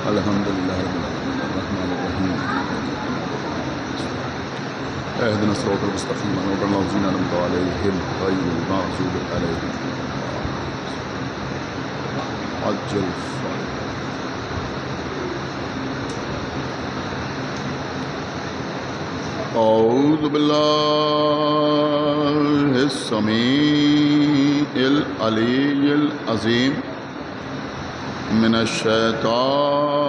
الحمد لله رب العالمين الرحمن الرحيم اهدنا الصراط المستقيم صراط الذين أنعمت عليهم غير المغضوب عليهم عجل أعوذ بالله السميع العلي العظيم من الشيطان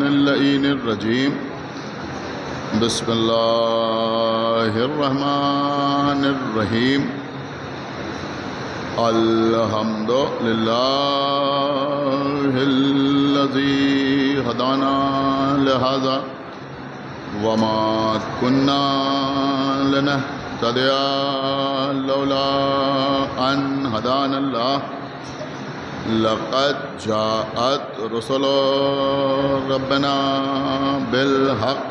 اللعين الرجيم بسم الله الرحمن الرحيم الحمد لله الذي هدانا لهذا وما كنا لنهتدي لولا أن هدانا الله لقد جاءت رسل ربنا بالحق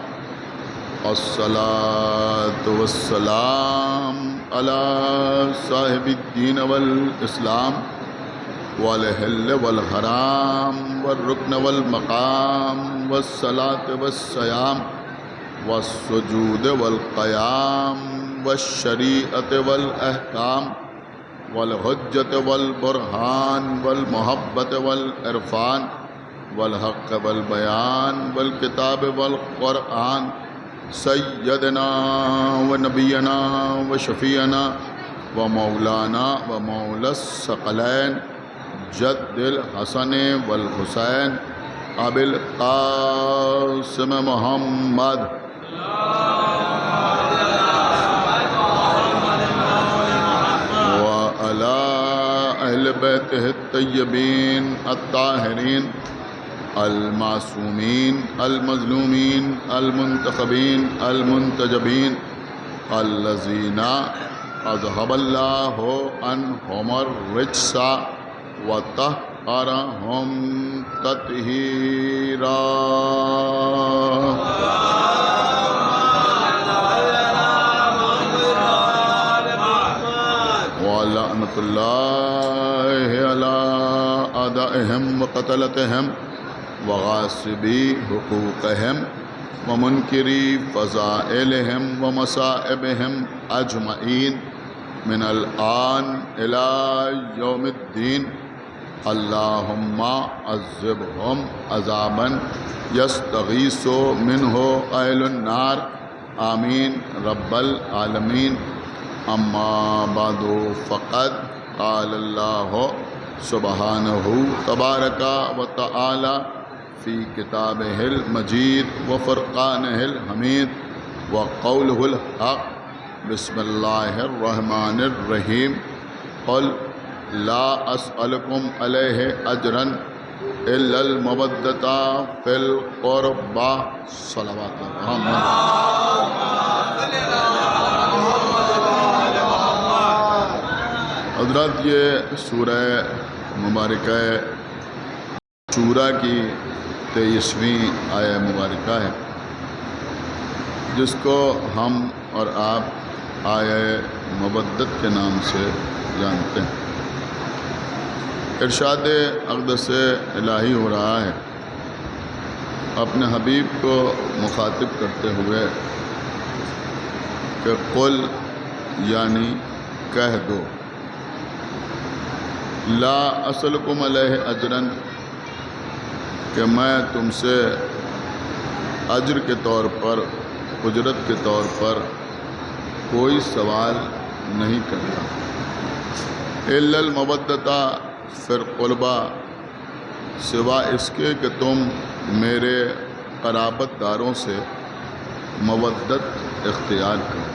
الصلاة والسلام على صاحب الدين والإسلام والحل والحرام والركن والمقام والصلاة والصيام والسجود والقيام والشريعة والأحكام والحجة والبرهان والمحبة والعرفان والحق والبيان والكتاب والقرآن سيدنا ونبينا وشفيعنا ومولانا ومولى الثقلين جد الحسن والحسين أبي القاسم محمد وعلى أهل بيته الطيبين الطاهرين المعصومين المظلومين المنتخبين المنتجبين الذين أذهب الله عنهم الرجس وطهرهم تطهيرا ولعنة الله على أعدائهم وقتلتهم وغاصبي حقوقهم ومنكري فضائلهم ومصائبهم أجمعين من الآن إلى يوم الدين اللهم عذبهم عذابا يستغيث منه أهل النار آمين رب العالمين أما بعد فقد قال الله سبحانه تبارك وتعالى في كتابه المجيد وفرقانه الحميد وقوله الحق بسم الله الرحمن الرحيم قل لا أسألكم عليه أجرا إلا المودة في القربى صلوات محمد. حضرات یہ سورہ مبارکہ شورا کی 23ویں آیہ مبارکہ ہے جس کو ہم اور آپ آیہ مودت کے نام سے جانتے ہیں۔ ارشاد اقدس الہی ہو رہا ہے اپنے حبیب کو مخاطب کرتے ہوئے کہ قل یعنی کہہ دو لا اسألکم علیہ اجرن کہ میں تم سے اجر کے طور پر اجرت کے طور پر کوئی سوال نہیں کرتا الا المودۃ فی القربی سوا اس کے کہ تم میرے قرابت داروں سے مودت اختیار کرو۔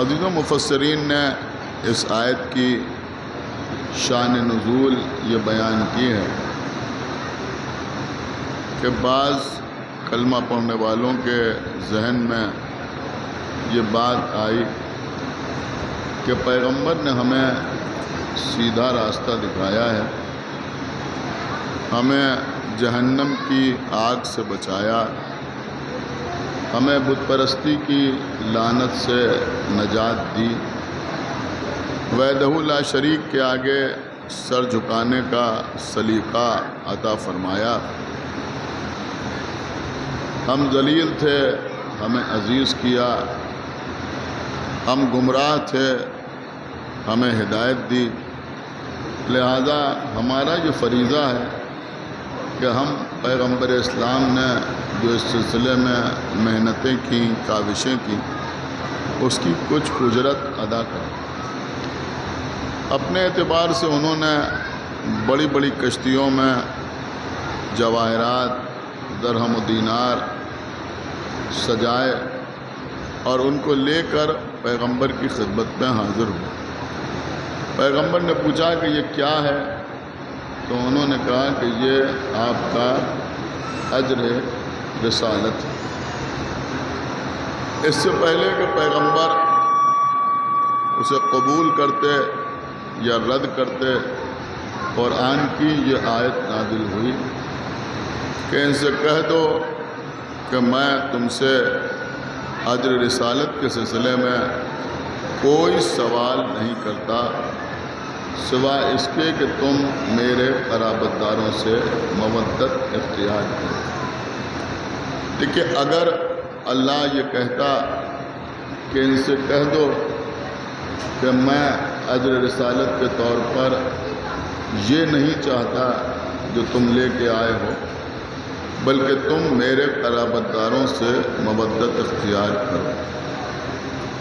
عزیزوں مفسرین نے اس آیت کی شان نزول یہ بیان کی ہے کہ بعض کلمہ پڑھنے والوں کے ذہن میں یہ بات آئی کہ پیغمبر نے ہمیں سیدھا راستہ دکھایا ہے، ہمیں جہنم کی آگ سے بچایا، ہمیں بت پرستی کی لعنت سے نجات دی، وحدہ لا شریک کے آگے سر جھکانے کا سلیقہ عطا فرمایا۔ ہم ذلیل تھے، ہمیں عزیز کیا، ہم گمراہ تھے، ہمیں ہدایت دی۔ لہذا ہمارا یہ فریضہ ہے کہ ہم پیغمبر اسلام نے جو اس سلسلے میں محنتیں کیں، کاوشیں کیں، اس کی کچھ اجرت ادا کریں۔ اپنے اعتبار سے انہوں نے بڑی بڑی کشتیوں میں جواہرات، درہم و دینار سجائے اور ان کو لے کر پیغمبر کی خدمت میں حاضر ہوئے۔ پیغمبر نے پوچھا کہ یہ کیا ہے؟ تو انہوں نے کہا کہ یہ آپ کا اجر رسالت ہے۔ اس سے پہلے کہ پیغمبر اسے قبول کرتے یا رد کرتے، قرآن کی یہ آیت نازل ہوئی کہ ان سے کہہ دو کہ میں تم سے اجر رسالت کے سلسلے میں کوئی سوال نہیں کرتا سوائے اس کے کہ تم میرے قرابت داروں سے مودت اختیار کرو۔ دیکھیے، اگر اللہ یہ کہتا کہ ان سے کہہ دو کہ میں اجر رسالت کے طور پر یہ نہیں چاہتا جو تم لے کے آئے ہو، بلکہ تم میرے قرابت داروں سے مودت اختیار کرو،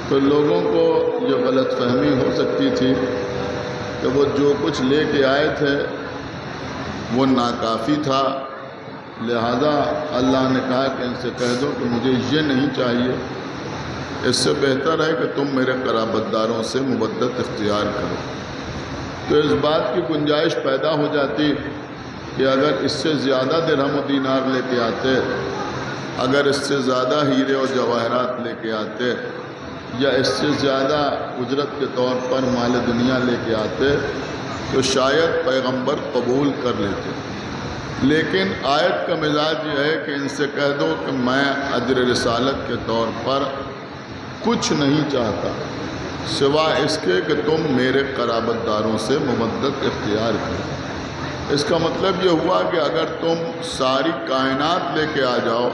تو لوگوں کو یہ غلط فہمی ہو سکتی تھی کہ وہ جو کچھ لے کے آئے تھے وہ ناکافی تھا۔ لہذا اللہ نے کہا کہ ان سے کہہ دو کہ مجھے یہ نہیں چاہیے، اس سے بہتر ہے کہ تم میرے قرابت داروں سے مودت اختیار کرو۔ تو اس بات کی گنجائش پیدا ہو جاتی کہ اگر اس سے زیادہ درہم و دینار لے کے آتے، اگر اس سے زیادہ ہیرے اور جواہرات لے کے آتے، یا اس سے زیادہ اجرت کے طور پر مال دنیا لے کے آتے، تو شاید پیغمبر قبول کر لیتے۔ لیکن آیت کا مزاج یہ ہے کہ ان سے کہہ دو کہ میں اجر رسالت کے طور پر کچھ نہیں چاہتا سوائے اس کے کہ تم میرے قرابت داروں سے مودت اختیار کرو۔ اس کا مطلب یہ ہوا کہ اگر تم ساری کائنات لے کے آ جاؤ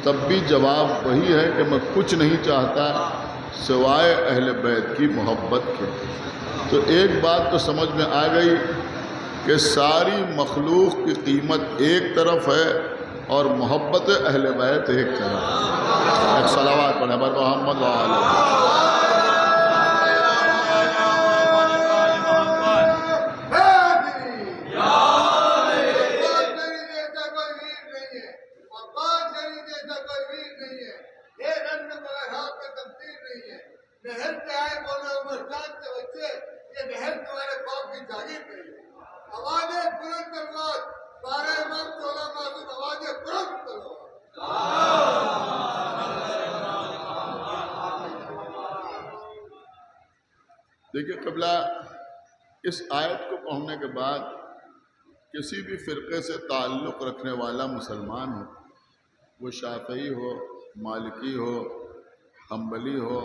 تب بھی جواب وہی ہے کہ میں کچھ نہیں چاہتا سوائے اہل بیت کی محبت کے۔ تو ایک بات تو سمجھ میں آ گئی کہ ساری مخلوق کی قیمت ایک طرف ہے اور محبت اہل بیت ایک طرف ہے۔ ایک صلوات پڑھیں بر محمد و آل محمد۔ دیکھیے قبلہ، اس آیت کو پڑھنے کے بعد کسی بھی فرقے سے تعلق رکھنے والا مسلمان ہو، وہ شافعی ہو، مالکی ہو، حنبلی ہو،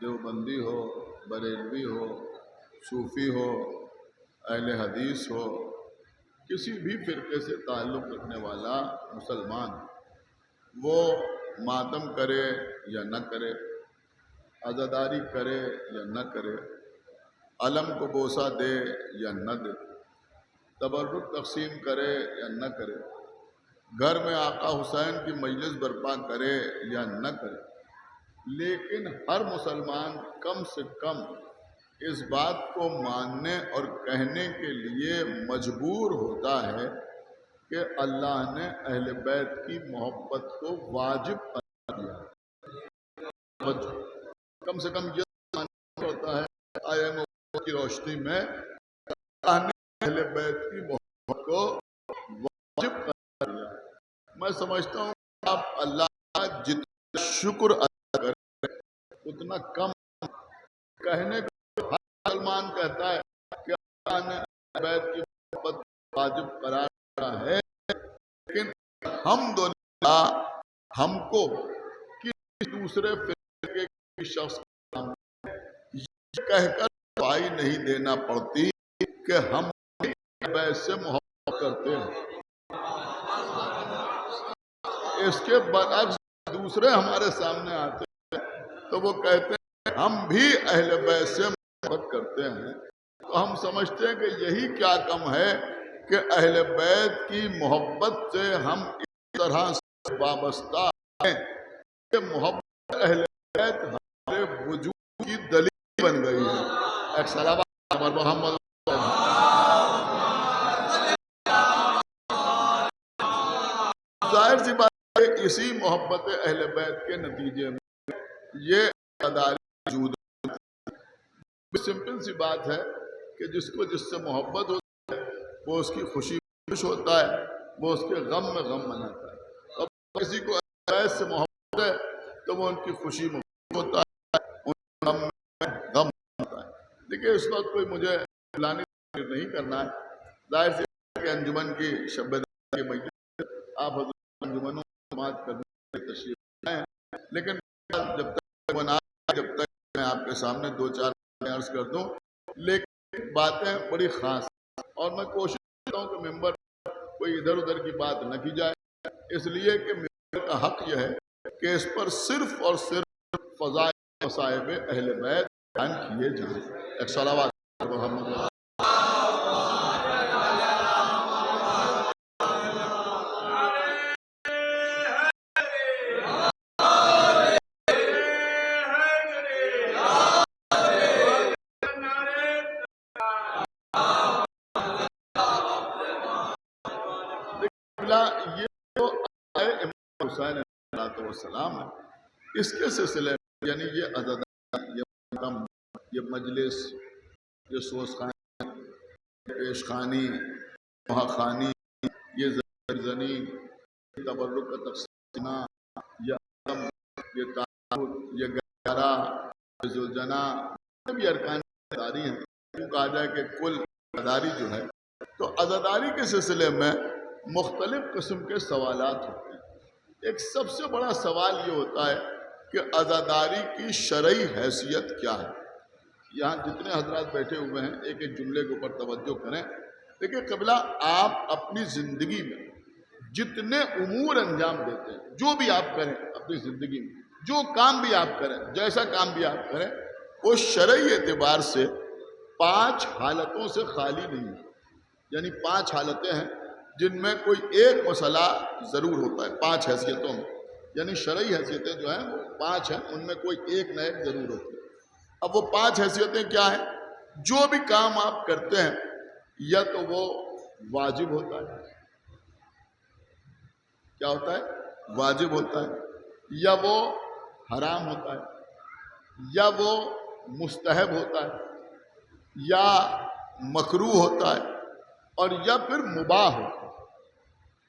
دیوبندی ہو، بریلوی ہو، صوفی ہو، اہل حدیث ہو، کسی بھی فرقے سے تعلق رکھنے والا مسلمان، وہ ماتم کرے یا نہ کرے، عزاداری کرے یا نہ کرے، علم کو بوسہ دے یا نہ دے، تبرک تقسیم کرے یا نہ کرے، گھر میں آقا حسین کی مجلس برپا کرے یا نہ کرے، لیکن ہر مسلمان کم سے کم اس بات کو ماننے اور کہنے کے لیے مجبور ہوتا ہے کہ اللہ نے اہل بیت کی محبت کو واجب قرار دیا ہے۔ کم سے کم یہ ہوتا ہے آیا محبت کی روشنی میں اللہ نے اہل بیت کی محبت کو واجب قرار دیا ہے۔ میں سمجھتا ہوں کہ آپ اللہ کا جتنا شکر ادا کریں اتنا کم، کہنے کو ہر مسلمان کہتا ہے کہ اللہ نے اہل بیت کی محبت واجب قرار دیا ہے، لیکن الحمدللہ ہم کو کسی دوسرے فرقے کے شخص یہ کہہ کر دعائی نہیں دینا پڑتی کہ ہم اہل بیت سے محبت کرتے ہیں، اس کے برعکس دوسرے ہمارے سامنے آتے ہیں تو وہ کہتے ہیں ہم بھی اہل بیت سے محبت کرتے ہیں، تو ہم سمجھتے ہیں کہ یہی کیا کم ہے کہ اہل بیت کی محبت سے ہم اس طرح سے وابستہ ہیں کہ محبت اہل بیت ہمارے وجود کی دلیل بن گئی ہے۔ ایک صلوات محمد ظاہر سی بات ہے، اسی محبت اہل بیت کے نتیجے میں یہ عدالت وجود ہے۔ سمپل سی بات ہے کہ جس کو جس سے محبت ہوتی ہے وہ اس کی خوشی میں خوش ہوتا ہے، وہ اس کے غم میں غم مناتا ہے۔ اب کسی کو اہل بیت سے محبت ہے تو وہ ان کی خوشی میں خوش ہوتا ہے، ان کے غم میں غم ہوتا ہے۔ دیکھیے اس وقت کوئی مجھے فلانی نہیں کرنا ہے، ظاہر سی بات ہے کہ انجمن کی شب بیداری کی مجلس آپ حضرت انجمنوں سے بات کرنے کے تشریف لائے ہیں، لیکن جب تک جب تک میں آپ کے سامنے دو چار عرض کر دوں، لیکن باتیں بڑی خاص ہیں اور میں کوشش کرتا ہوں کہ ممبر کوئی ادھر ادھر کی بات نہ کی جائے، اس لیے کہ ممبر کا حق یہ ہے کہ اس پر صرف اور صرف فضائل مصائب اہل بیت بیان کیے جائیں۔ ایک صلوات محمد یہ جو امام حسین علیہ السلام ہے، اس کے سلسلے میں یعنی یہ عزاداری، یہ مقام، یہ مجلس، یہ سوزخانی، پیش خانی، وہاں خانی، یہ زرزنی، یہ تبرک کا تقسیمہ، یہ عدم، یہ تعارف، یہ گہرا، یہ زلجنا، سب یہ ارکان عزاداری ہیں۔ کیوں کہا جائے کہ کل عزاداری جو ہے، تو عزاداری کے سلسلے میں مختلف قسم کے سوالات ہوتے ہیں۔ ایک سب سے بڑا سوال یہ ہوتا ہے کہ عزاداری کی شرعی حیثیت کیا ہے۔ یہاں جتنے حضرات بیٹھے ہوئے ہیں ایک ایک جملے کے اوپر توجہ کریں۔ دیکھیں قبلہ، آپ اپنی زندگی میں جتنے امور انجام دیتے ہیں، جو بھی آپ کریں اپنی زندگی میں، جو کام بھی آپ کریں، جیسا کام بھی آپ کریں، وہ شرعی اعتبار سے 5 حالتوں سے خالی نہیں ہے۔ یعنی 5 حالتیں ہیں جن میں کوئی ایک مسئلہ ضرور ہوتا ہے، 5 حیثیتوں میں، یعنی شرعی حیثیتیں جو ہیں وہ 5 ہیں، ان میں کوئی ایک نہ ایک ضرور ہوتی ہے۔ اب وہ 5 حیثیتیں کیا ہیں؟ جو بھی کام آپ کرتے ہیں یا تو وہ واجب ہوتا ہے، کیا ہوتا ہے؟ واجب ہوتا ہے، یا وہ حرام ہوتا ہے، یا وہ مستحب ہوتا ہے، یا مکروہ ہوتا ہے، اور یا پھر مباح ہوتا ہے۔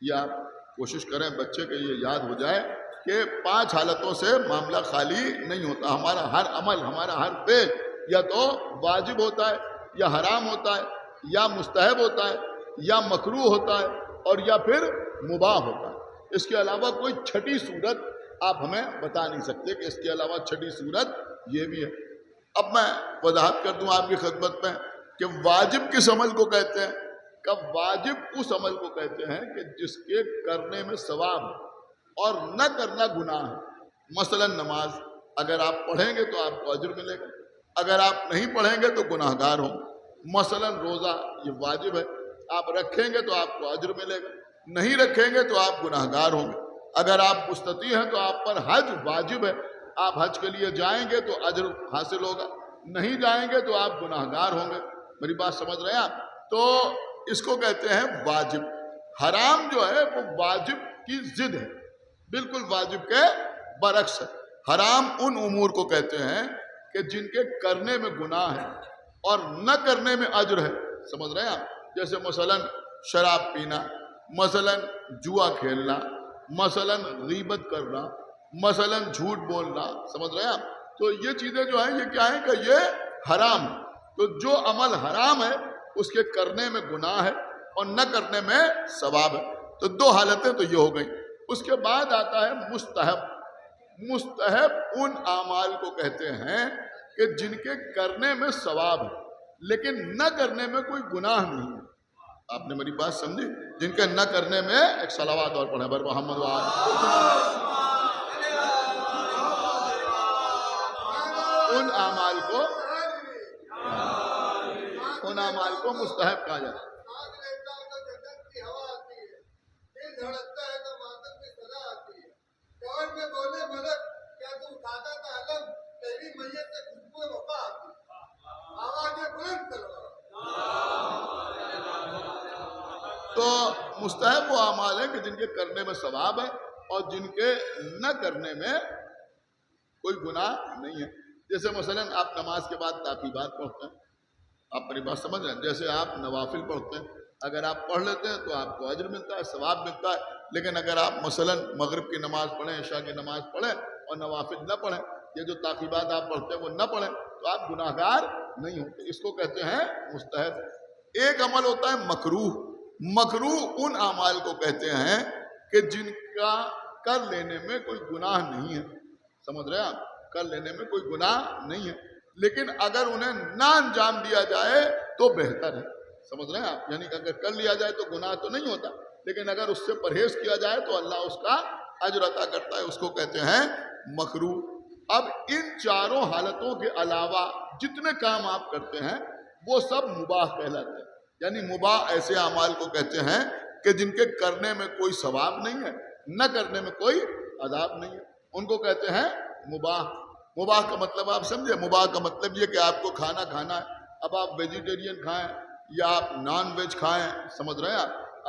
یہ آپ کوشش کریں بچے کے یہ یاد ہو جائے کہ 5 حالتوں سے معاملہ خالی نہیں ہوتا۔ ہمارا ہر عمل، ہمارا ہر فعل یا تو واجب ہوتا ہے، یا حرام ہوتا ہے، یا مستحب ہوتا ہے، یا مکروہ ہوتا ہے، اور یا پھر مباح ہوتا ہے۔ اس کے علاوہ کوئی چھٹی صورت آپ ہمیں بتا نہیں سکتے کہ اس کے علاوہ چھٹی صورت یہ بھی ہے۔ اب میں وضاحت کر دوں آپ کی خدمت میں کہ واجب کس عمل کو کہتے ہیں؟ کب واجب اس عمل کو کہتے ہیں کہ جس کے کرنے میں ثواب ہے اور نہ کرنا گناہ ہے۔ مثلا نماز اگر آپ پڑھیں گے تو آپ کو اجر ملے گا، اگر آپ نہیں پڑھیں گے تو گناہ گار ہوں۔ مثلا روزہ یہ واجب ہے، آپ رکھیں گے تو آپ کو اجر ملے گا، نہیں رکھیں گے تو آپ گناہ گار ہوں گے۔ اگر آپ مستطیع ہیں تو آپ پر حج واجب ہے، آپ حج کے لیے جائیں گے تو اجر حاصل ہوگا، نہیں جائیں گے تو آپ گناہ گار ہوں گے۔ میری بات سمجھ رہے ہیں آپ؟ تو اس کو کہتے ہیں واجب۔ حرام جو ہے وہ واجب کی ضد ہے، بالکل واجب کے برعکس ہے۔ حرام ان امور کو کہتے ہیں کہ جن کے کرنے میں گناہ ہے اور نہ کرنے میں اجر ہے۔ سمجھ رہے ہیں آپ؟ جیسے مثلا شراب پینا، مثلا جوا کھیلنا، مثلا غیبت کرنا، مثلا جھوٹ بولنا۔ سمجھ رہے ہیں آپ؟ تو یہ چیزیں جو ہیں یہ کیا ہیں کہ یہ حرام ہے۔ تو جو عمل حرام ہے اس کے کرنے میں گناہ ہے اور نہ کرنے میں ثواب ہے۔ تو 2 حالتیں تو یہ ہو گئیں۔ اس کے بعد آتا ہے مستحب۔ مستحب ان اعمال کو کہتے ہیں کہ جن کے کرنے میں ثواب ہے، لیکن نہ کرنے میں کوئی گناہ نہیں ہے. آپ نے میری بات سمجھی؟ جن کے نہ کرنے میں ایک صلوات اور پڑھیں بر محمد ان اعمال کو مستحب کہا جاتا ہے. تو مستحب وہ اعمال ہیں کہ جن کے کرنے میں ثواب ہے اور جن کے نہ کرنے میں کوئی گناہ نہیں ہے. جیسے مثلا آپ نماز کے بعد تعقیبات پڑھتے ہیں. آپ میری بات سمجھ رہے ہیں؟ جیسے آپ نوافل پڑھتے ہیں، اگر آپ پڑھ لیتے ہیں تو آپ کو اجر ملتا ہے، ثواب ملتا ہے. لیکن اگر آپ مثلا مغرب کی نماز پڑھیں، عشاء کی نماز پڑھیں اور نوافل نہ پڑھیں، یہ جو تعقیبات آپ پڑھتے ہیں وہ نہ پڑھیں، تو آپ گناہ گار نہیں ہوتے. اس کو کہتے ہیں مستحب. ایک عمل ہوتا ہے مکروہ. مکروہ ان اعمال کو کہتے ہیں کہ جن کا کر لینے میں کوئی گناہ نہیں ہے. سمجھ رہے ہیں آپ؟ کر لینے میں کوئی گناہ نہیں ہے، لیکن اگر انہیں نہ انجام دیا جائے تو بہتر ہے. سمجھ رہے ہیں آپ؟ یعنی کہ اگر کر لیا جائے تو گناہ تو نہیں ہوتا، لیکن اگر اس سے پرہیز کیا جائے تو اللہ اس کا اجر عطا کرتا ہے. اس کو کہتے ہیں مکروہ. اب ان چاروں حالتوں کے علاوہ جتنے کام آپ کرتے ہیں وہ سب مباح کہلاتے ہیں. یعنی مباح ایسے اعمال کو کہتے ہیں کہ جن کے کرنے میں کوئی ثواب نہیں ہے، نہ کرنے میں کوئی عذاب نہیں ہے. ان کو کہتے ہیں مباح. مباح کا مطلب آپ سمجھے؟ مباح کا مطلب یہ کہ آپ کو کھانا کھانا ہے. اب آپ ویجیٹیرین کھائیں یا آپ نان ویج کھائیں، سمجھ رہے ہیں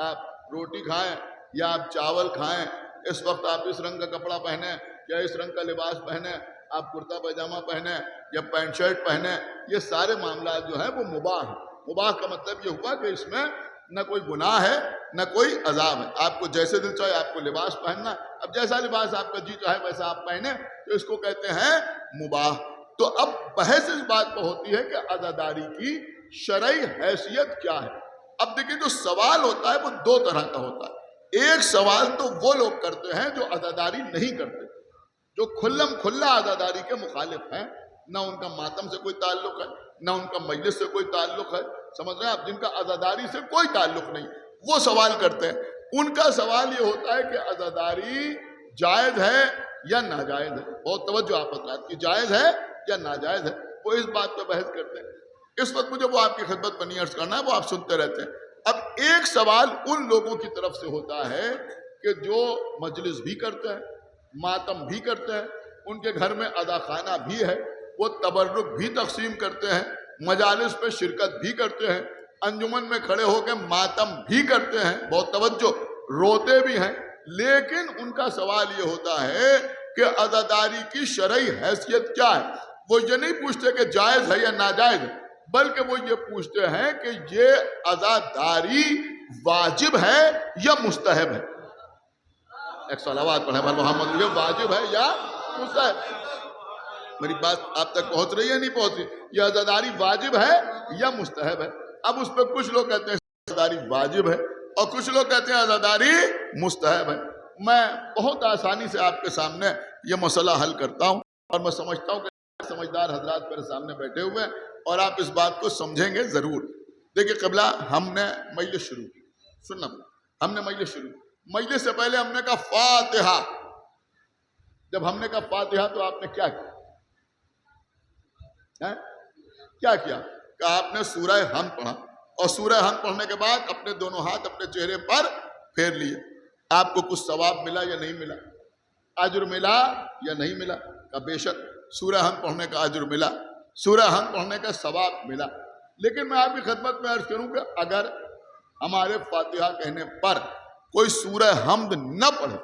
آپ روٹی کھائیں یا آپ چاول کھائیں، اس وقت آپ اس رنگ کا کپڑا پہنیں یا اس رنگ کا لباس پہنیں، آپ کرتا پائجامہ پہنیں یا پینٹ شرٹ پہنیں، یہ سارے معاملات جو ہیں وہ مباح ہیں. مباح کا مطلب یہ ہوا کہ اس میں نہ کوئی گناہ ہے نہ کوئی عذاب ہے. آپ کو جیسے دل چاہے آپ کو لباس پہننا، اب جیسا لباس آپ کا جی چاہے ویسا آپ پہنیں، تو اس کو کہتے ہیں مباح. تو اب بحث اس بات پر ہوتی ہے کہ عزاداری کی شرعی حیثیت کیا ہے. اب دیکھیں جو سوال ہوتا ہے وہ دو طرح کا ہوتا ہے. ایک سوال تو وہ لوگ کرتے ہیں جو عزاداری نہیں کرتے، جو کھلم کھلا عزاداری کے مخالف ہیں، نہ ان کا ماتم سے کوئی تعلق ہے نہ ان کا مجلس سے کوئی تعلق ہے. سمجھ رہے ہیں آپ؟ جن کا عزاداری سے کوئی تعلق نہیں، وہ سوال کرتے ہیں. ان کا سوال یہ ہوتا ہے کہ عزاداری جائز ہے یا ناجائز ہے. بہت توجہ آپ حضرات کی، جائز ہے یا ناجائز ہے، وہ اس بات پہ بحث کرتے ہیں. اس وقت مجھے وہ آپ کی خدمت میں نہیں عرض کرنا ہے، وہ آپ سنتے رہتے ہیں. اب ایک سوال ان لوگوں کی طرف سے ہوتا ہے کہ جو مجلس بھی کرتے ہیں، ماتم بھی کرتے ہیں، ان کے گھر میں ادا خانہ بھی ہے، وہ تبرک بھی تقسیم کرتے ہیں، مجالس پہ شرکت بھی کرتے ہیں، انجمن میں کھڑے ہو کے ماتم بھی کرتے ہیں، بہت توجہ، روتے بھی ہیں. لیکن ان کا سوال یہ ہوتا ہے کہ عزاداری کی شرعی حیثیت کیا ہے. وہ یہ نہیں پوچھتے کہ جائز ہے یا ناجائز ہے، بلکہ وہ یہ پوچھتے ہیں کہ یہ عزاداری واجب ہے یا مستحب ہے. ایک صلوات پڑھیں بر محمد. یہ واجب ہے یا مستحب؟ میری بات آپ تک پہنچ رہی ہے نہیں پہنچ رہی؟ یہ عزاداری واجب ہے یا مستحب ہے؟ اب اس پہ کچھ لوگ کہتے ہیں عزاداری واجب ہے اور کچھ لوگ کہتے ہیں عزاداری مستحب ہے. میں بہت آسانی سے آپ کے سامنے یہ مسئلہ حل کرتا ہوں، اور میں سمجھتا ہوں کہ سمجھدار حضرات میرے سامنے بیٹھے ہوئے ہیں اور آپ اس بات کو سمجھیں گے ضرور. دیکھیے قبلہ، ہم نے مجلس شروع کی، سننا، ہم نے مجلس شروع کی. مجلس سے پہلے ہم نے کہا فاتحہ. جب ہم نے کہا فاتحہ تو آپ نے کیا کیا؟ کیا کیا؟ کہ آپ نے سورہ حمد پڑھا، اور سورہ حمد پڑھنے کے بعد اپنے دونوں ہاتھ اپنے چہرے پر پھیر لیے. آپ کو کچھ ثواب ملا یا نہیں ملا؟ اجر ملا یا نہیں ملا؟ کہ بے شک سورہ حمد پڑھنے کا اجر ملا، سورہ حمد پڑھنے کا ثواب ملا. لیکن میں آپ کی خدمت میں عرض کروں کہ اگر ہمارے فاتحہ کہنے پر کوئی سورہ حمد نہ پڑھے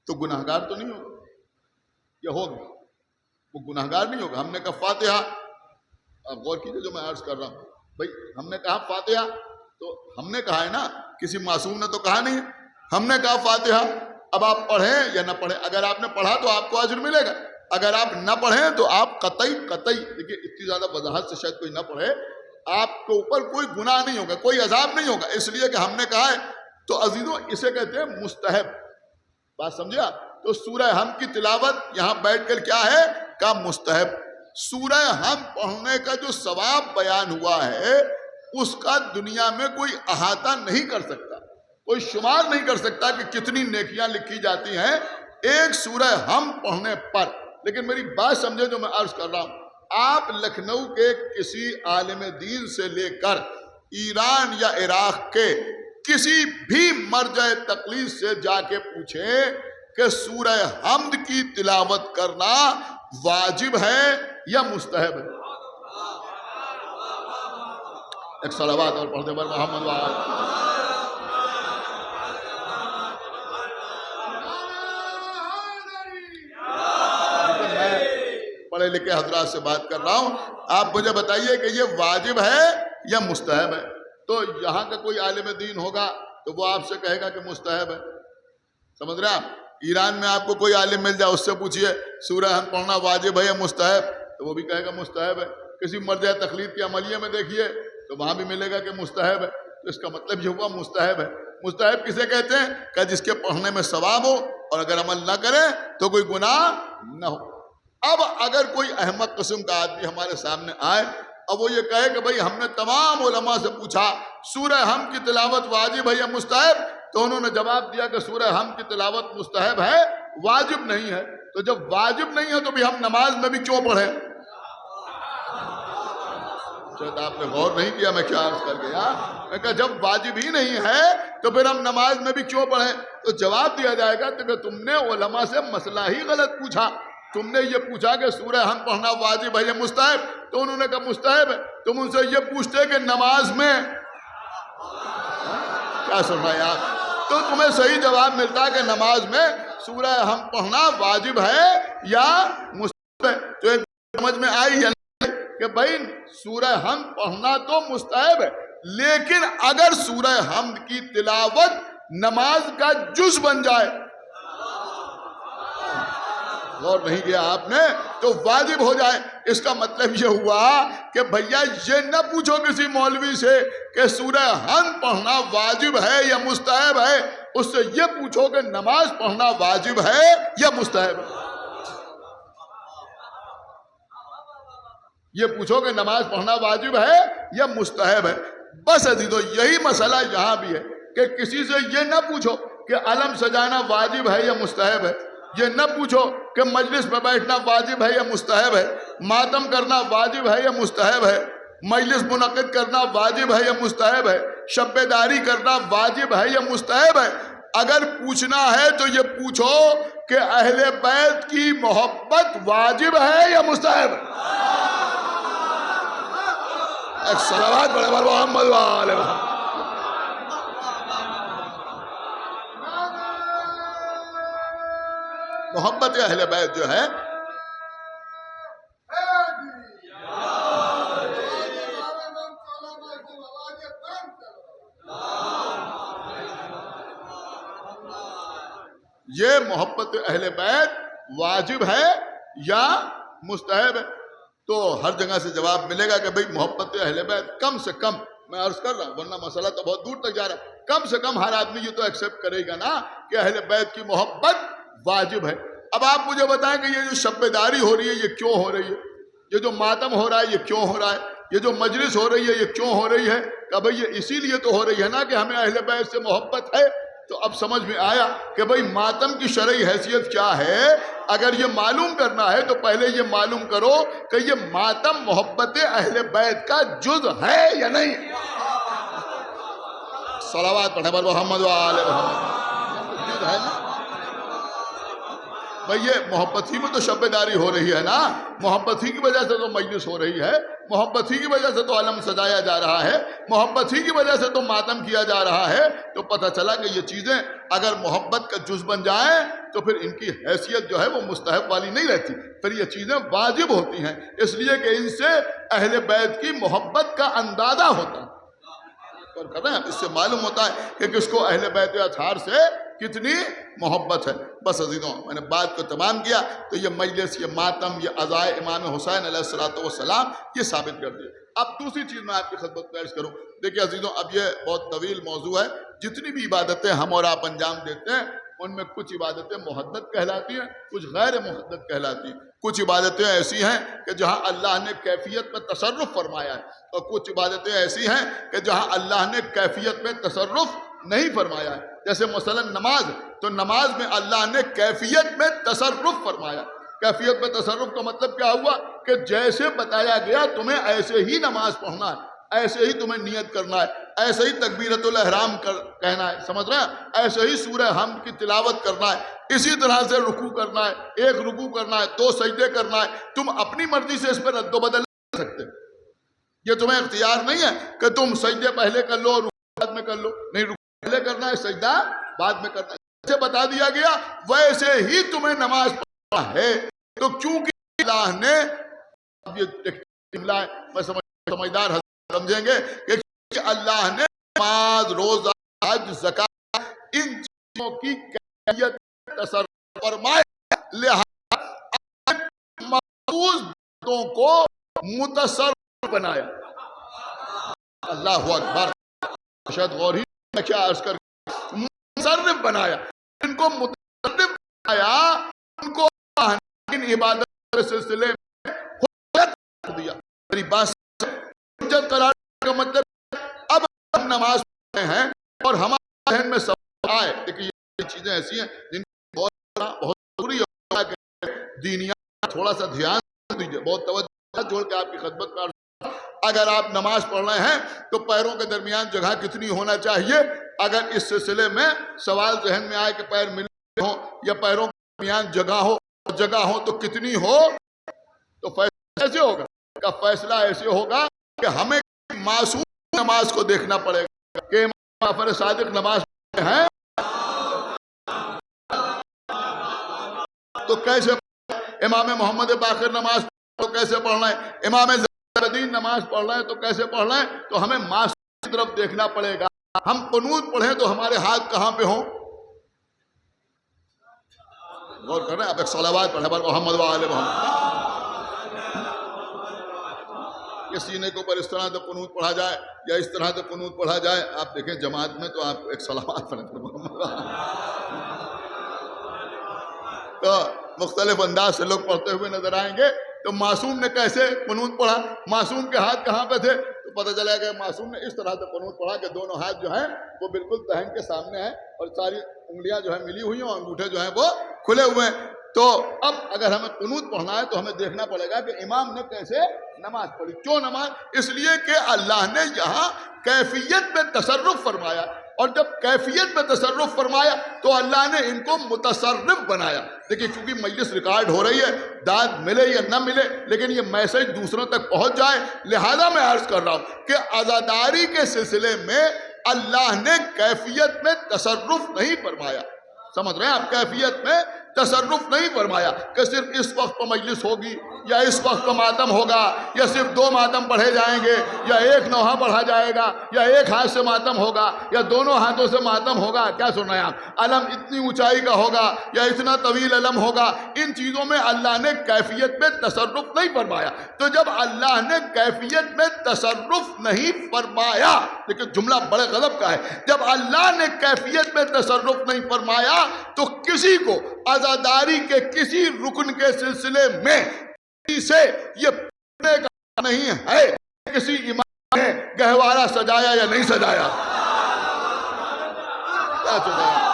تو گناہ گار تو نہیں ہوگا؟ یا ہوگا؟ وہ گناہ گار نہیں ہوگا. ہم نے کہا فاتحہ، آپ غور کیجئے جو میں عرض کر رہا ہوں بھائی، ہم نے کہا فاتحہ تو ہم نے کہا ہے نا، کسی معصوم نے تو کہا نہیں ہے. ہم نے کہا فاتحہ، اب آپ پڑھیں یا نہ پڑھیں، اگر آپ نے پڑھا تو آپ کو اجر ملے گا، اگر آپ نہ پڑھیں تو آپ قطعی دیکھیے اتنی زیادہ وضاحت سے شاید کوئی نہ پڑھے، آپ کے اوپر کوئی گناہ نہیں ہوگا، کوئی عذاب نہیں ہوگا، اس لیے کہ ہم نے کہا ہے. تو عزیزوں اسے کہتے ہیں مستحب. بات سمجھے آپ؟ تو سورہ حمد کی تلاوت یہاں بیٹھ کر کیا ہے؟ کا مستحب. سورہ ہم پڑھنے کا جو ثواب بیان ہوا ہے اس کا دنیا میں کوئی احاطہ نہیں کر سکتا، کوئی شمار نہیں کر سکتا کہ کتنی نیکیاں لکھی جاتی ہیں ایک سورہ ہم پڑھنے پر۔ لیکن میری بات سمجھے جو میں عرض کر رہا ہوں، آپ لکھنؤ کے کسی عالم دین سے لے کر ایران یا عراق کے کسی بھی مرجع تقلید سے جا کے پوچھیں کہ سورہ حمد کی تلاوت کرنا واجب ہے یا مستحب ہے؟ ایک صلوات اور پڑھ دے بر محمد وآلہ۔ پڑھے لکھے حضرات سے بات کر رہا ہوں، آپ مجھے بتائیے کہ یہ واجب ہے یا مستحب ہے؟ تو یہاں کا کوئی عالم دین ہوگا تو وہ آپ سے کہے گا کہ مستحب ہے، سمجھ رہے ہیں آپ؟ ایران میں آپ کو کوئی عالم مل جائے، اس سے پوچھئے سورہ ہم پڑھنا واجب ہے یا مستحب، تو وہ بھی کہے گا مستحب ہے۔ کسی مرجع تقلید کے عملیہ میں دیکھیے تو وہاں بھی ملے گا کہ مستحب ہے، تو اس کا مطلب یہ ہوا مستحب ہے۔ مستحب کسے کہتے ہیں؟ کہ جس کے پڑھنے میں ثواب ہو اور اگر عمل نہ کرے تو کوئی گناہ نہ ہو۔ اب اگر کوئی احمق قسم کا آدمی ہمارے سامنے آئے اب وہ یہ کہے کہ بھئی ہم نے تمام علماء سے پوچھا سورہ ہم کی تلاوت واجب ہے یا مستحب، تو انہوں نے جواب دیا کہ سورہ ہم کی تلاوت مستحب ہے، واجب نہیں ہے۔ تو جب واجب نہیں ہے تو بھی ہم نماز میں بھی کیوں پڑھیں؟ شاید آپ نے غور نہیں کیا میں کیا عرض کر گیا۔ میں کہا جب واجب ہی نہیں ہے تو پھر ہم نماز میں بھی کیوں پڑھیں؟ تو جواب دیا جائے گا کہ تم نے علماء سے مسئلہ ہی غلط پوچھا، تم نے یہ پوچھا کہ سورہ ہم پڑھنا واجب ہے یا مستحب، تو انہوں نے کہا مستحب ہے۔ تم ان سے یہ پوچھتے کہ نماز میں کیا سن رہا ہے آپ؟ تو تمہیں صحیح جواب ملتا کہ نماز میں سورہ ہم پڑھنا واجب ہے یا مستحب ہے۔ تو ایک سمجھ میں آئی یا نہیں کہ بھائی سورہ ہم پڑھنا تو مستحب ہے، لیکن اگر سورہ حمد کی تلاوت نماز کا جز بن جائے، غور نہیں کیا آپ نے، تو واجب ہو جائے۔ اس کا مطلب یہ ہوا کہ بھیا یہ نہ پوچھو کسی مولوی سے کہ سورہ حمد پڑھنا واجب ہے یا مستحب ہے، اس سے یہ پوچھو کہ نماز پڑھنا واجب ہے یا مستحب ہے۔ یہ پوچھو کہ نماز پڑھنا واجب ہے یا مستحب ہے۔ بس عزیزو یہی مسئلہ یہاں بھی ہے کہ کسی سے یہ نہ پوچھو کہ علم سجانا واجب ہے یا مستحب ہے، یہ نہ پوچھو کہ مجلس میں بیٹھنا واجب ہے یا مستحب ہے، ماتم کرنا واجب ہے یا مستحب ہے، مجلس منعقد کرنا واجب ہے یا مستحب ہے، شب داری کرنا واجب ہے یا مستحب ہے۔ اگر پوچھنا ہے تو یہ پوچھو کہ اہل بیت کی محبت واجب ہے یا مستحب ہے؟ ایک صلوات پڑھے بر محمد وآلہ محمد۔ محبت اہل بیت جو ہے یہ محبت اہل بیت واجب ہے یا مستحب ہے؟ تو ہر جگہ سے جواب ملے گا کہ بھئی محبت اہل بیت کم سے کم، میں عرض کر رہا ہوں ورنہ مسئلہ تو بہت دور تک جا رہا ہے، کم سے کم ہر آدمی یہ تو ایکسیپٹ کرے گا نا کہ اہل بیت کی محبت واجب ہے۔ اب آپ مجھے بتائیں کہ یہ جو شب داری ہو رہی ہے یہ کیوں ہو رہی ہے؟ یہ جو ماتم ہو رہا ہے یہ کیوں ہو رہا ہے؟ یہ جو مجلس ہو رہی ہے یہ کیوں ہو رہی ہے؟ کہ بھئی یہ اسی لیے تو ہو رہی ہے نا کہ ہمیں اہل بیت سے محبت ہے۔ تو اب سمجھ میں آیا کہ بھئی ماتم کی شرعی حیثیت کیا ہے۔ اگر یہ معلوم کرنا ہے تو پہلے یہ معلوم کرو کہ یہ ماتم محبت اہل بیت کا جز ہے یا نہیں۔ صلوات پڑھیں بر محمد وآلہ محمد۔ جز ہے نا بھئی، یہ محبت ہی میں تو شب داری ہو رہی ہے نا، محبت ہی کی وجہ سے تو مجلس ہو رہی ہے، محبت ہی کی وجہ سے تو علم سجایا جا رہا ہے، محبت ہی کی وجہ سے تو ماتم کیا جا رہا ہے۔ تو پتہ چلا کہ یہ چیزیں اگر محبت کا جز بن جائیں تو پھر ان کی حیثیت جو ہے وہ مستحب والی نہیں رہتی، پھر یہ چیزیں واجب ہوتی ہیں، اس لیے کہ ان سے اہل بیت کی محبت کا اندازہ ہوتا ہے۔ اس سے معلوم ہوتا ہے کہ کس کو اہل بیت اطہار سے کتنی محبت ہے۔ بس عزیزوں میں نے بات کو تمام کیا تو یہ مجلس، یہ ماتم، یہ عزائے امام حسین علیہ السلام یہ ثابت کر دیا۔ اب دوسری چیز میں آپ کی خدمت میں عرض کروں۔ دیکھیں عزیزوں اب یہ بہت طویل موضوع ہے، جتنی بھی عبادتیں ہم اور آپ انجام دیتے ہیں ان میں کچھ عبادتیں محدد کہلاتی ہیں، کچھ غیر محدد کہلاتی ہیں۔ کچھ عبادتیں ایسی ہیں کہ جہاں اللہ نے کیفیت میں تصرف فرمایا ہے، اور کچھ عبادتیں ایسی ہیں کہ جہاں اللہ نے کیفیت میں تصرف نہیں فرمایا ہے۔ جیسے مثلا نماز، تو نماز میں اللہ نے کیفیت میں تصرف فرمایا۔ کیفیت میں تصرف کا مطلب کیا ہوا کہ جیسے بتایا گیا تمہیں ایسے ہی نماز پڑھنا ہے، ایسے ہی تمہیں نیت کرنا ہے، ایسے ہی تکبیرۃ الاحرام کہنا ہے، سمجھ رہے ہیں، ایسے ہی سورہ حمد کی تلاوت کرنا ہے، اسی طرح سے رکوع کرنا ہے، ایک رکوع کرنا ہے، 2 سجدے کرنا ہے۔ تم اپنی مرضی سے اس پہ رد و بدل نہیں کر سکتے، یہ تمہیں اختیار نہیں ہے کہ تم سجدے پہلے کر لو رکوع بعد میں کر لو، نہیں، رکوع پہلے کرنا ہے، سجدہ بعد میں کرنا ہے، جیسے بتا دیا گیا ویسے ہی تمہیں نماز پڑھنا ہے۔ تو کیونکہ اللہ نے میں سمجھدار سمجھیں گے کہ اللہ نے نماز، روزہ، حج، زکات، ان چیزوں کی کیفیت تصرف فرمایا، لہذا محفوظ باتوں کو متصرف بنایا۔ اللہ اکبر، شاید غور ہی میں کیا عرض کر متصرف بنایا، ان کو متصرف بنایا، ان کو ان عبادت کے سلسلے میں حجت کر دیا۔ میری بات حجت قرار کا مطلب اب ہم نماز پڑھتے ہیں اور ہمارے ذہن میں سوال آئے، دیکھیے یہ چیزیں ایسی ہیں جن کو بہت ضروری ہے کہ دینیات تھوڑا سا دھیان دیجیے، بہت توجہ جوڑ کے آپ کی خدمت میں۔ اگر آپ نماز پڑھ رہے ہیں تو پیروں کے درمیان جگہ کتنی ہونا چاہیے؟ اگر اس سلسلے میں سوال ذہن میں آئے کہ پیر ملے ہوں یا پیروں کے درمیان جگہ ہو تو کتنی ہو، تو فیصلہ ایسے ہوگا کا فیصلہ ایسے ہوگا کہ ہمیں معصوم نماز کو دیکھنا پڑے گا کہ امام جعفر صادق نماز پڑھتے ہیں تو کیسے، امام محمد باقر نماز تو کیسے پڑھنا ہے، امام زین نماز پڑھ رہے ہیں تو کیسے پڑھنا ہے، تو ہمیں معصوم کی طرف دیکھنا پڑے گا۔ ہم قنوت پڑھیں تو ہمارے ہاتھ کہاں پہ ہوں؟ غور کر رہے ہیں آپ؟ ایک صلوات پڑھیں پر محمد و آل محمد۔ یہ سینے کے اوپر اس طرح سے قنوت پڑھا جائے یا اس طرح سے قنوت پڑھا جائے، آپ دیکھیں جماعت میں تو آپ ایک صلوات پڑھیں پر محمد و آل محمد، تو مختلف انداز سے لوگ پڑھتے ہوئے نظر آئیں گے۔ تو معصوم نے کیسے قنوت پڑھا، معصوم کے ہاتھ کہاں پہ تھے، تو پتہ چلا کہ معصوم نے اس طرح سے قنوت پڑھا کہ دونوں ہاتھ جو ہیں وہ بالکل دہن کے سامنے ہیں اور ساری انگلیاں جو ہیں ملی ہوئی ہیں اور انگوٹھے جو ہیں وہ کھلے ہوئے ہیں۔ تو اب اگر ہمیں قنوت پڑھنا ہے تو ہمیں دیکھنا پڑے گا کہ امام نے کیسے نماز پڑھی۔ کیوں نماز؟ اس لیے کہ اللہ نے یہاں کیفیت میں تصرف فرمایا، اور جب کیفیت میں تصرف فرمایا تو اللہ نے ان کو متصرف بنایا۔ دیکھیے چونکہ مجلس ریکارڈ ہو رہی ہے، داد ملے یا نہ ملے لیکن یہ میسج دوسروں تک پہنچ جائے، لہذا میں عرض کر رہا ہوں کہ عزاداری کے سلسلے میں اللہ نے کیفیت میں تصرف نہیں فرمایا۔ سمجھ رہے ہیں آپ؟ کیفیت میں تصرف نہیں فرمایا کہ صرف اس وقت پر مجلس ہوگی یا اس وقت پر ماتم ہوگا یا صرف 2 ماتم پڑھے جائیں گے یا 1 نوحہ پڑھا جائے گا یا 1 ہاتھ سے ماتم ہوگا یا دونوں ہاتھوں سے ماتم ہوگا۔ کیا سن رہے ہیں آپ؟ علم اتنی اونچائی کا ہوگا یا اتنا طویل علم ہوگا، ان چیزوں میں اللہ نے کیفیت میں تصرف نہیں فرمایا۔ تو جب اللہ نے کیفیت میں تصرف نہیں فرمایا، لیکن جملہ بڑے غضب کا ہے، جب اللہ نے کیفیت میں تصرف نہیں فرمایا تو کسی کو عزاداری کے کسی رکن کے سلسلے میں سے یہ پوچھنے کا نہیں ہے کسی امام نے گہوارہ سجایا یا نہیں سجایا، کیا سجایا،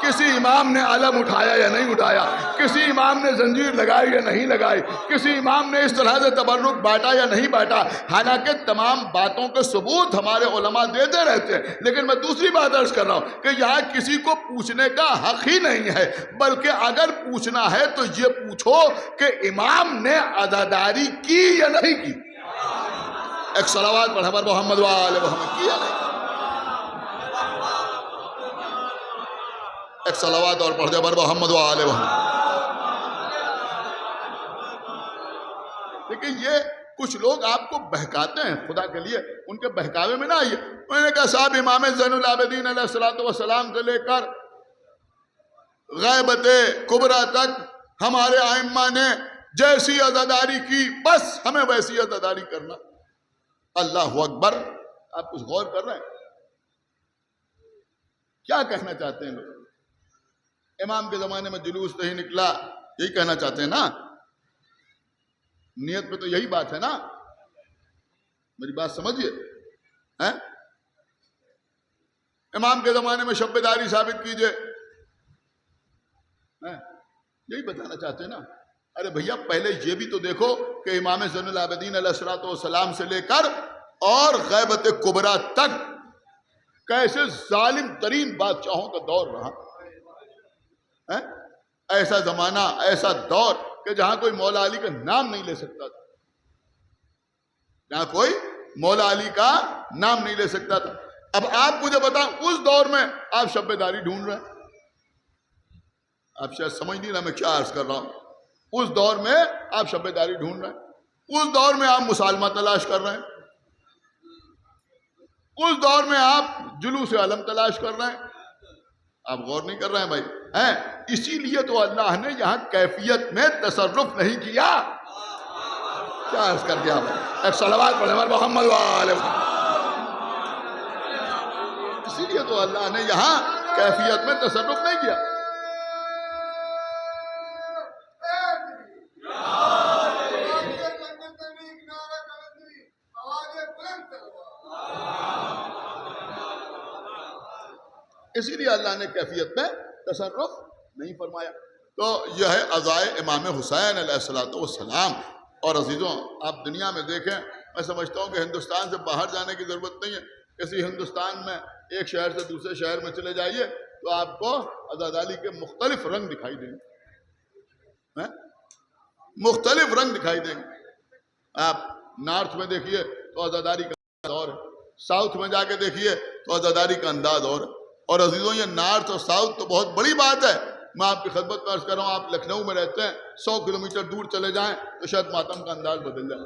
کسی امام نے علم اٹھایا یا نہیں اٹھایا، کسی امام نے زنجیر لگائی یا نہیں لگائی، کسی امام نے اس طرح سے تبرک بانٹا یا نہیں بانٹا۔ حالانکہ تمام باتوں کے ثبوت ہمارے علماء دیتے رہتے ہیں، لیکن میں دوسری بات عرض کر رہا ہوں کہ یہاں کسی کو پوچھنے کا حق ہی نہیں ہے، بلکہ اگر پوچھنا ہے تو یہ پوچھو کہ امام نے عزاداری کی یا نہیں کی۔ ایک صلوات پڑھا پر محمد و آل محمد، کیا نہیں؟ ایک صلوات اور پڑھ دے پر محمد و آل محمد۔ لیکن یہ کچھ لوگ آپ کو بہکاتے ہیں، خدا کے لیے ان کے بہکاوے میں نہ آئیے۔ انہوں نے کہا صاحب امام زین العابدین علیہ السلام سے لے کر غیبت کبریٰ تک ہمارے ائمہ نے جیسی عزاداری کی بس ہمیں ویسی عزاداری کرنا۔ اللہ اکبر! آپ کچھ غور کر رہے ہیں کیا کہنا چاہتے ہیں لوگ؟ امام کے زمانے میں جلوس نہیں نکلا، یہی کہنا چاہتے ہیں نا؟ نیت پہ تو یہی بات ہے نا؟ میری بات سمجھیے. امام کے زمانے میں شب داری ثابت کیجئے، یہی بتانا چاہتے ہیں نا؟ ارے بھیا پہلے یہ بھی تو دیکھو کہ امام زین العابدین علیہ الصلوۃ والسلام سے لے کر اور غیبت کبریٰ تک کیسے ظالم ترین بادشاہوں کا دور رہا. ایسا زمانہ، ایسا دور کہ جہاں کوئی مولا علی کا نام نہیں لے سکتا تھا، جہاں کوئی مولا علی کا نام نہیں لے سکتا تھا. اب آپ مجھے بتائیں اس دور میں آپ شب داری ڈھونڈ رہے ہیں. آپ شاید سمجھ نہیں رہا میں کیا عرض کر رہا ہوں. اس دور میں آپ شب داری ڈھونڈ رہے ہیں، اس دور میں آپ مسالمہ تلاش کر رہے ہیں، اس دور میں آپ جلوس علم تلاش کر رہے ہیں. آپ غور نہیں کر رہے ہیں بھائی. اسی لیے تو اللہ نے یہاں کیفیت میں تصرف نہیں کیا. کیا عرض کر دیا بھائی؟ ایک صلوات پڑھیں ہمارے محمد والے. اسی لیے تو اللہ نے یہاں کیفیت میں تصرف نہیں کیا. اسی لیے اللہ نے کیفیت میں تصرف نہیں فرمایا. تو یہ ہے عزائے امام حسین علیہ الصلوۃ والسلام. اور عزیزوں آپ دنیا میں دیکھیں، میں سمجھتا ہوں کہ ہندوستان سے باہر جانے کی ضرورت نہیں ہے. کسی ہندوستان میں ایک شہر سے دوسرے شہر میں چلے جائیے تو آپ کو عزاداری کے مختلف رنگ دکھائی دیں گے، مختلف رنگ دکھائی دیں گے. آپ نارتھ میں دیکھیے تو عزاداری کا انداز اور ہے، ساؤتھ میں جا کے دیکھیے تو عزاداری کا انداز اور ہے. اور عزیزوں یہ نارتھ اور ساؤتھ تو بہت بڑی بات ہے. میں آپ کی خدمت میں عرض کر رہا ہوں، آپ لکھنؤ میں رہتے ہیں، 100 کلومیٹر دور چلے جائیں تو شاید ماتم کا انداز بدل جائے.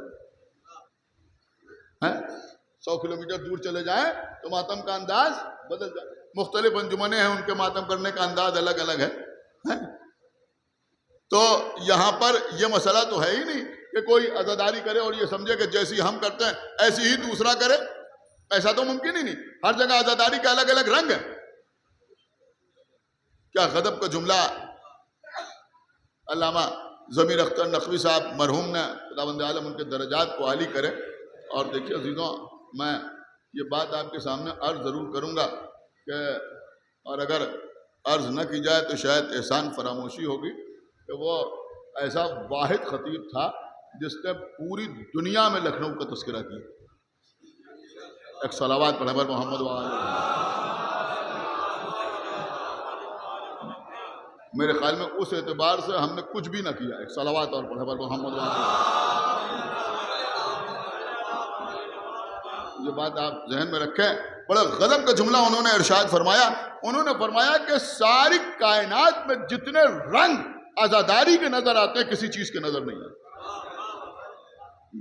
100 کلومیٹر دور چلے جائیں تو ماتم کا انداز بدل جائے. مختلف انجمنیں ہیں، ان کے ماتم کرنے کا انداز الگ الگ ہے. تو یہاں پر یہ مسئلہ تو ہے ہی نہیں کہ کوئی عزاداری کرے اور یہ سمجھے کہ جیسی ہم کرتے ہیں ایسی ہی دوسرا کرے. ایسا تو ممکن ہی نہیں. ہر جگہ عزاداری کا الگ الگ رنگ ہے. کیا غضب کا جملہ علامہ ضمیر اختر نقوی صاحب مرحوم نے، خداوند عالم ان کے درجات کو عالی کرے. اور دیکھیے عزیزوں، میں یہ بات آپ کے سامنے عرض ضرور کروں گا کہ اور اگر عرض نہ کی جائے تو شاید احسان فراموشی ہوگی کہ وہ ایسا واحد خطیب تھا جس نے پوری دنیا میں لکھنؤ کا تذکرہ کیا. ایک صلوات پڑھیں پر محمد وآلہ. میرے خیال میں اس اعتبار سے ہم نے کچھ بھی نہ کیا. ایک صلوات اور پڑھیں پر محمد وآلہ. یہ بات آپ ذہن میں رکھیں. بڑا غضب کا جملہ انہوں نے ارشاد فرمایا. انہوں نے فرمایا کہ ساری کائنات میں جتنے رنگ عزاداری کے نظر آتے ہیں کسی چیز کے نظر نہیں آتے.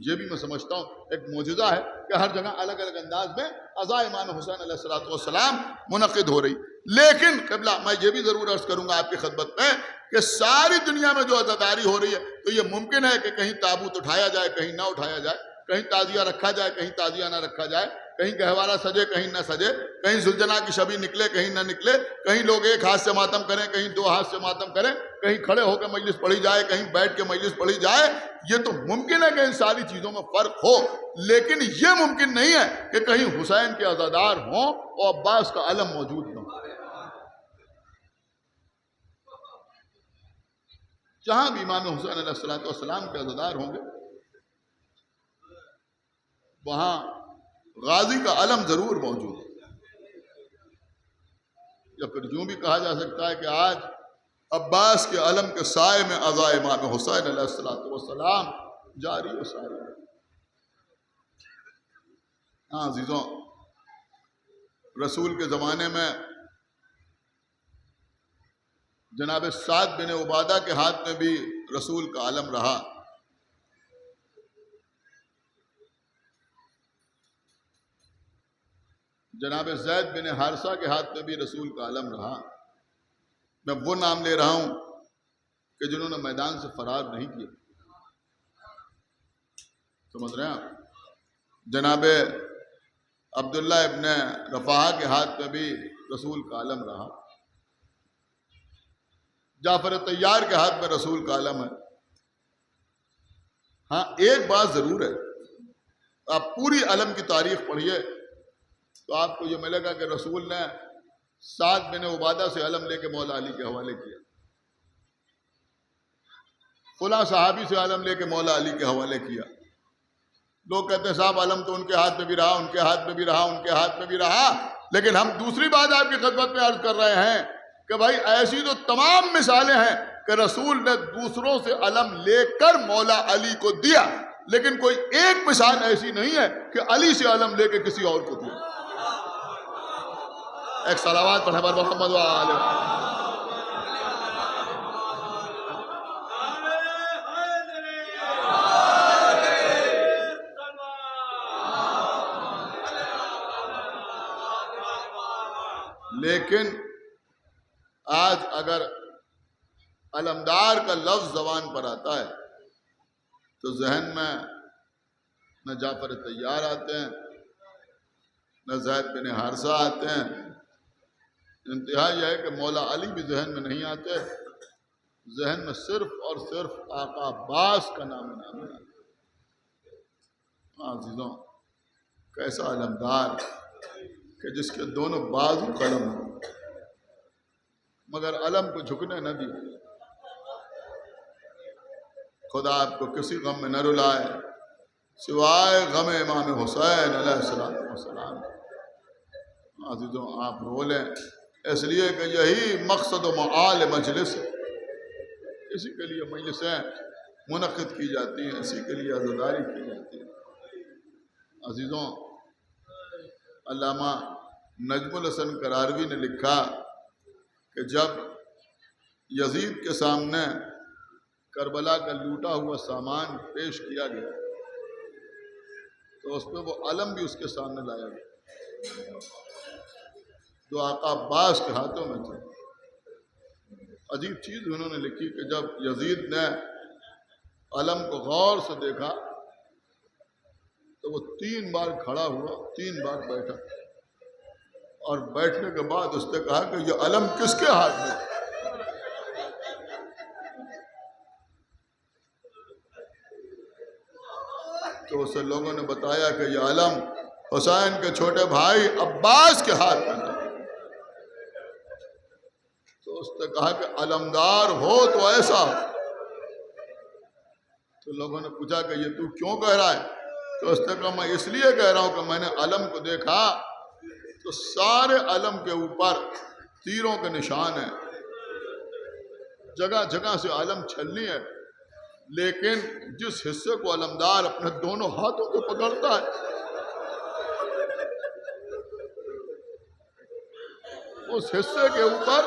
یہ بھی میں سمجھتا ہوں ایک معجزہ ہے کہ ہر جگہ الگ الگ انداز میں عزا امام حسین علیہ الصلوۃ والسلام منعقد ہو رہی. لیکن قبلہ میں یہ بھی ضرور عرض کروں گا آپ کی خدمت میں کہ ساری دنیا میں جو عزاداری ہو رہی ہے تو یہ ممکن ہے کہ کہیں تابوت اٹھایا جائے، کہیں نہ اٹھایا جائے، کہیں تعزیہ رکھا جائے، کہیں تعزیہ نہ رکھا جائے، کہیں گہوارہ سجے کہیں نہ سجے، کہیں ذوالجناح کی شبی نکلے کہیں نہ نکلے، کہیں لوگ ایک ہاتھ سے ماتم کریں کہیں 2 ہاتھ سے ماتم کریں، کہیں کھڑے ہو کے مجلس پڑھی جائے کہیں بیٹھ کے مجلس پڑھی جائے. یہ تو ممکن ہے کہ ان ساری چیزوں میں فرق ہو، لیکن یہ ممکن نہیں ہے کہ کہیں حسین کے عزادار ہوں اور عباس کا علم موجود نہ ہو. جہاں بھی امام حسین علیہ الصلوۃ والسلام کے عزادار ہوں گے وہاں غازی کا علم ضرور موجود ہے. یا پھر یوں بھی کہا جا سکتا ہے کہ آج عباس کے علم کے سائے میں عزا امام حسین علیہ الصلوۃ والسلام جاری و ساری. ہاں عزیزوں، رسول کے زمانے میں جناب سعد بن عبادہ کے ہاتھ میں بھی رسول کا علم رہا. جناب زید بن حارثہ کے ہاتھ میں بھی رسول کا علم رہا. میں وہ نام لے رہا ہوں کہ جنہوں نے میدان سے فرار نہیں کیا. سمجھ رہے ہیں آپ؟ جناب عبداللہ ابن رفاہ کے ہاتھ میں بھی رسول کا علم رہا. جعفر طیار کے ہاتھ میں رسول کا علم ہے۔ ہاں ایک بات ضرور ہے، آپ پوری علم کی تاریخ پڑھیے تو آپ کو یہ ملے گا کہ رسول نے سعد بن عبادہ سے علم لے کے مولا علی کے حوالے کیا، فلاں صحابی سے علم لے کے مولا علی کے حوالے کیا۔ لوگ کہتے ہیں صاحب علم تو ان کے ہاتھ میں بھی رہا، ان کے ہاتھ میں بھی رہا، ان کے ہاتھ میں بھی رہا، لیکن ہم دوسری بات آپ کی خدمت میں عرض کر رہے ہیں کہ بھائی ایسی تو تمام مثالیں ہیں کہ رسول نے دوسروں سے علم لے کر مولا علی کو دیا، لیکن کوئی ایک مثال ایسی نہیں ہے کہ علی سے علم لے کے کسی اور کو دیا۔ ایک صلوات پڑھیں بر محمد و آلہ۔ لیکن آج اگر علمدار کا لفظ زبان پر آتا ہے تو ذہن میں نہ جعفر طیار آتے ہیں، نہ زید بن حارثہ آتے ہیں، انتہا یہ ہے کہ مولا علی بھی ذہن میں نہیں آتے، ذہن میں صرف اور صرف آقا عباس کا نام ہے۔ عزیزوں کیسا علمدار کہ جس کے دونوں بازو قلم ہوں، مگر علم کو جھکنے نہ دیا۔ خدا آپ کو کسی غم میں نہ رلائے سوائے غم امام حسین علیہ السلام۔ عزیزوں آپ رو لیں اس لیے کہ یہی مقصد و معال مجلس ہے، اسی کے لیے مجلسیں منعقد کی جاتی ہیں، اسی کے لیے عزاداری کی جاتی ہے۔ عزیزوں علامہ نجم الحسن قراروی نے لکھا کہ جب یزید کے سامنے کربلا کا لوٹا ہوا سامان پیش کیا گیا تو اس پہ وہ علم بھی اس کے سامنے لایا گیا جو آقا عباس کے ہاتھوں میں تھے۔ عجیب چیز انہوں نے لکھی کہ جب یزید نے علم کو غور سے دیکھا تو وہ 3 بار کھڑا ہوا، 3 بار بیٹھا، اور بیٹھنے کے بعد اس نے کہا کہ یہ علم کس کے ہاتھ میں؟ تو اسے لوگوں نے بتایا کہ یہ علم حسین کے چھوٹے بھائی عباس کے ہاتھ میں تھا۔ تو اس نے کہا کہ علمدار ہو تو ایسا۔ تو لوگوں نے پوچھا کہ یہ تو کیوں کہہ رہا ہے؟ تو اس نے کہا میں اس لیے کہہ رہا ہوں کہ میں نے علم کو دیکھا تو سارے علم کے اوپر تیروں کے نشان ہیں، جگہ جگہ سے علم چھلنی ہے، لیکن جس حصے کو علمدار اپنے دونوں ہاتھوں کو پکڑتا ہے اس حصے کے اوپر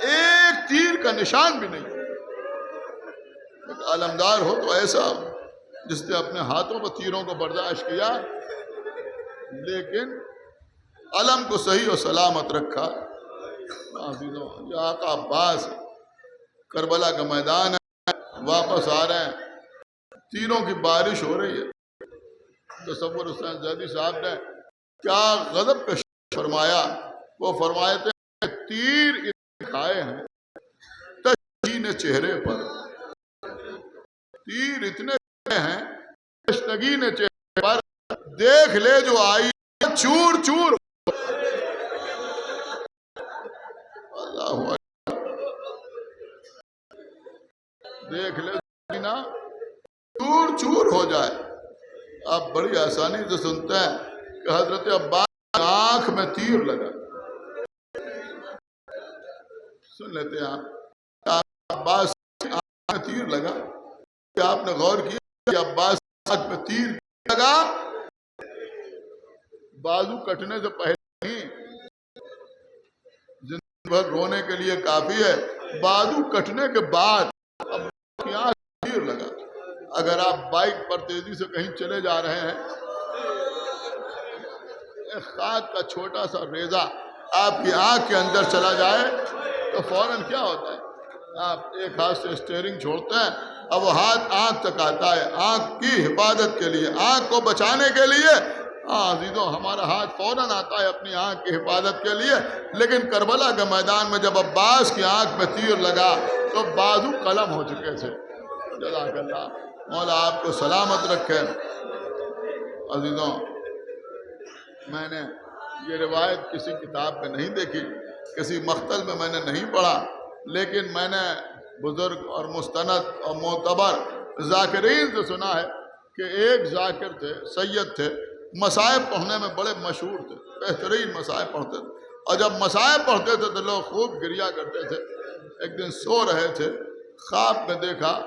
ایک تیر کا نشان بھی نہیں۔ علمدار ہو تو ایسا جس نے اپنے ہاتھوں پر تیروں کو برداشت کیا لیکن علم کو صحیح و سلامت رکھا۔ عزیزوں یہ آقا عباس کربلا کا میدان ہے، واپس آ رہے ہیں، تیروں کی بارش ہو رہی ہے۔ تصور حسین زیدی صاحب نے کیا غضب کا فرمایا، وہ فرماتے ہیں تیر اتنے کھائے ہیں تشنگی چہرے پر، تیر اتنے کھائے ہیں تشنگی چہرے پر، دیکھ لے جو آئی چور چور۔ اللہ دیکھ لے نا چور چور ہو جائے۔ آپ بڑی آسانی سے سنتے ہیں کہ حضرت عباس آنکھ میں تیر لگا، سن لیتے ہیں آپ عباس آنکھ میں تیر لگا۔ کیا آپ نے غور کیا کہ عباس آنکھ میں تیر لگا بازو کٹنے سے پہلے نہیں، زندگی بھر رونے کے لیے کافی ہے، بازو کٹنے کے بعد کی آنکھ تیر لگا۔ اگر آپ بائک پر تیزی سے کہیں چلے جا رہے ہیں، ایک خاک کا چھوٹا سا ریزہ آپ کی آنکھ کے اندر چلا جائے تو فوراً کیا ہوتا ہے؟ آپ ایک ہاتھ سے اسٹیئرنگ چھوڑتے ہیں، اب وہ ہاتھ آنکھ تک آتا ہے، آنکھ کی حفاظت کے لیے، آنکھ کو بچانے کے لیے عزیزوں ہمارا ہاتھ فوراً آتا ہے اپنی آنکھ کی حفاظت کے لیے، لیکن کربلا کے میدان میں جب عباس کی آنکھ میں تیر لگا تو بازو قلم ہو چکے تھے۔ جزاک اللہ، مولا آپ کو سلامت رکھے۔ عزیزوں میں نے یہ روایت کسی کتاب میں نہیں دیکھی، کسی مقتل میں میں نے نہیں پڑھا، لیکن میں نے بزرگ اور مستند اور معتبر ذاکرین سے سنا ہے کہ ایک ذاکر تھے، سید تھے، مصائب پڑھنے میں بڑے مشہور تھے، بہترین مصائب پڑھتے تھے، اور جب مصائب پڑھتے تھے تو لوگ خوب گریا کرتے تھے۔ ایک دن سو رہے تھے، خواب میں دیکھا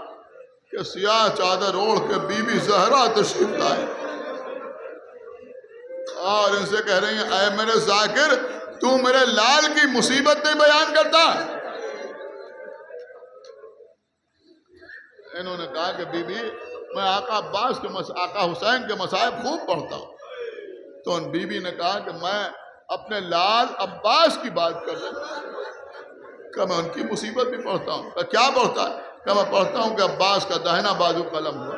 کہ سیاہ چادر اوڑھ کے بی بی زہرا تشریف لائے اور ان سے کہہ رہی ہیں اے میرے ذاکر، تو میرے لال کی مصیبت نہیں بیان کرتا؟ انہوں نے کہا کہ بی بی میں آقا عباس کے آقا حسین کے مصائب خوب پڑھتا ہوں۔ تو ان بی بی نے کہا کہ میں اپنے لال عباس کی بات کر رہا ہوں کہ میں ان کی مصیبت بھی پڑھتا ہوں۔ کہ کیا پڑھتا ہے؟ کہ میں پڑھتا ہوں کہ عباس کا داہنا بازو قلم ہوا۔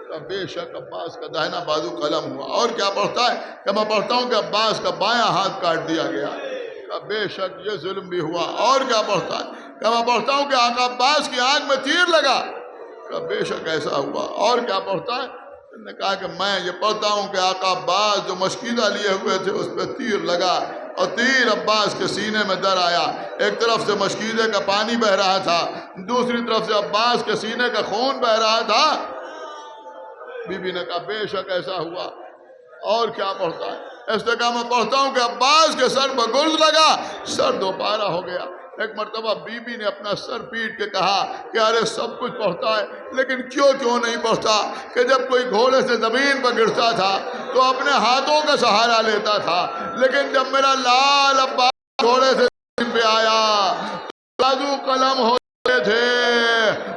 کہ بے شک عباس کا داہنا بازو قلم ہوا۔ اور کیا پڑھتا ہے؟ کہ میں پڑھتا ہوں کہ عباس کا بایاں ہاتھ کاٹ دیا گیا۔ کہ بے شک یہ ظلم بھی ہوا۔ اور کیا پڑھتا ہے؟ کہ میں پڑھتا ہوں کہ آقا عباس کی آنکھ میں تیر لگا۔ کہ بے شک ایسا ہوا۔ اور کیا پڑھتا ہے؟ انہوں نے کہا کہ میں یہ پڑھتا ہوں کہ آقا عباس جو مشکیزہ لیے ہوئے تھے اس پہ تیر لگا اور تیر عباس کے سینے میں در آیا۔ ایک طرف سے مشکیزے کا پانی بہ رہا تھا، دوسری طرف سے عباس کے سینے کا خون بہ رہا تھا۔ بی بی نے کہا بے شک ایسا ہوا۔ اور کیا پڑھتا ہے؟ اس نے کہا میں پڑھتا ہوں کہ عباس کے سر پر گرز لگا، سر دوبارہ ہو گیا۔ ایک مرتبہ بی بی نے اپنا سر پیٹ کے کہا کہ ارے سب کچھ پڑھتا ہے لیکن کیوں نہیں پڑھتا کہ جب کوئی گھوڑے سے زمین پر گرتا تھا تو اپنے ہاتھوں کا سہارا لیتا تھا، لیکن جب میرا لال عباس گھوڑے سے زمین پہ آیا بازو قلم ہو گئے تھے۔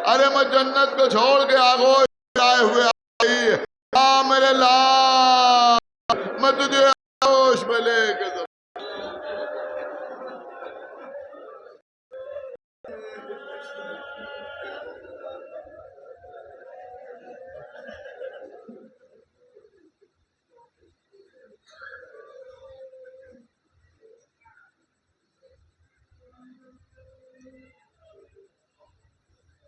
ارے میں جنت کو چھوڑ کے آگوش آئے ہوئے آئی، میرے لال میں تجھے